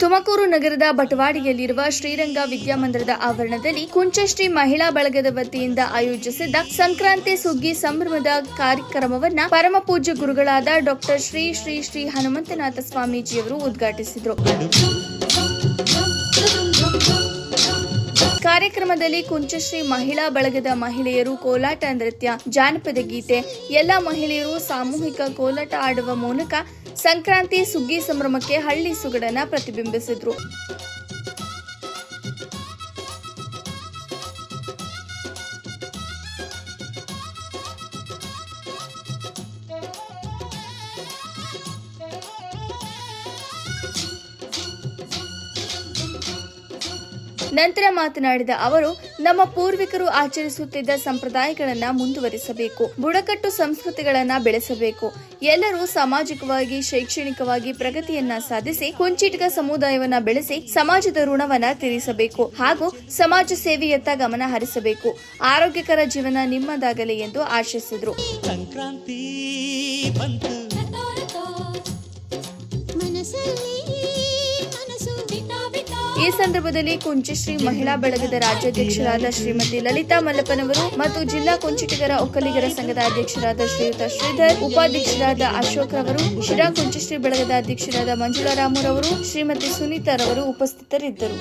ತುಮಕೂರು ನಗರದ ಬಟವಾಡಿಯಲ್ಲಿರುವ ಶ್ರೀರಂಗ ವಿದ್ಯಾಮಂದಿರದ ಆವರಣದಲ್ಲಿ ಕುಂಚಶ್ರೀ ಮಹಿಳಾ ಬಳಗದ ವತಿಯಿಂದ ಆಯೋಜಿಸಿದ್ದ ಸಂಕ್ರಾಂತಿ ಸುಗ್ಗಿ ಸಂಭ್ರಮದ ಕಾರ್ಯಕ್ರಮವನ್ನು ಪರಮಪೂಜ್ಯ ಗುರುಗಳಾದ ಡಾಕ್ಟರ್ ಶ್ರೀ ಶ್ರೀ ಶ್ರೀ ಹನುಮಂತನಾಥ ಸ್ವಾಮೀಜಿಯವರು ಉದ್ಘಾಟಿಸಿದರು. ಕಾರ್ಯಕ್ರಮದಲ್ಲಿ ಕುಂಚಶ್ರೀ ಮಹಿಳಾ ಬಳಗದ ಮಹಿಳೆಯರು ಕೋಲಾಟ ನೃತ್ಯ, ಜಾನಪದ ಗೀತೆ, ಎಲ್ಲ ಮಹಿಳೆಯರು ಸಾಮೂಹಿಕ ಕೋಲಾಟ ಆಡುವ ಮೂಲಕ ಸಂಕ್ರಾಂತಿ ಸುಗ್ಗಿ ಸಂಭ್ರಮಕ್ಕೆ ಹಳ್ಳಿ ಸೊಗಡನ್ನ ಪ್ರತಿಬಿಂಬಿಸಿದ್ರು. ನಂತರ ಮಾತನಾಡಿದ ಅವರು, ನಮ್ಮ ಪೂರ್ವಿಕರು ಆಚರಿಸುತ್ತಿದ್ದ ಸಂಪ್ರದಾಯಗಳನ್ನು ಮುಂದುವರಿಸಬೇಕು, ಬುಡಕಟ್ಟು ಸಂಸ್ಕೃತಿಗಳನ್ನು ಬೆಳೆಸಬೇಕು. ಎಲ್ಲರೂ ಸಾಮಾಜಿಕವಾಗಿ, ಶೈಕ್ಷಣಿಕವಾಗಿ ಪ್ರಗತಿಯನ್ನ ಸಾಧಿಸಿ ಕುಂಚಿಟಿಗ ಸಮುದಾಯವನ್ನ ಬೆಳೆಸಿ ಸಮಾಜದ ಋಣವನ್ನ ತೀರಿಸಬೇಕು ಹಾಗೂ ಸಮಾಜ ಸೇವೆಯತ್ತ ಗಮನ ಹರಿಸಬೇಕು. ಆರೋಗ್ಯಕರ ಜೀವನ ನಿಮ್ಮದಾಗಲಿ ಎಂದು ಆಶಿಸಿದರು. ಸಂಕ್ರಾಂತಿ ಬಂತು ಈ ಸಂದರ್ಭದಲ್ಲಿ ಕುಂಚಶ್ರೀ ಮಹಿಳಾ ಬಳಗದ ರಾಜ್ಯಾಧ್ಯಕ್ಷರಾದ ಶ್ರೀಮತಿ ಲಲಿತಾ ಮಲ್ಲಪ್ಪನವರು ಮತ್ತು ಜಿಲ್ಲಾ ಕುಂಚಿಟಿಗರ ಒಕ್ಕಲಿಗರ ಸಂಘದ ಅಧ್ಯಕ್ಷರಾದ ಶ್ರೀಯುತ ಶ್ರೀಧರ್, ಉಪಾಧ್ಯಕ್ಷರಾದ ಅಶೋಕ್ ರವರು, ಶಿರಾ ಕುಂಚಶ್ರೀ ಬಳಗದ ಅಧ್ಯಕ್ಷರಾದ ಮಂಜುಳಾ ರಾಮುರವರು, ಶ್ರೀಮತಿ ಸುನೀತಾ ರವರು ಉಪಸ್ಥಿತರಿದ್ದರು.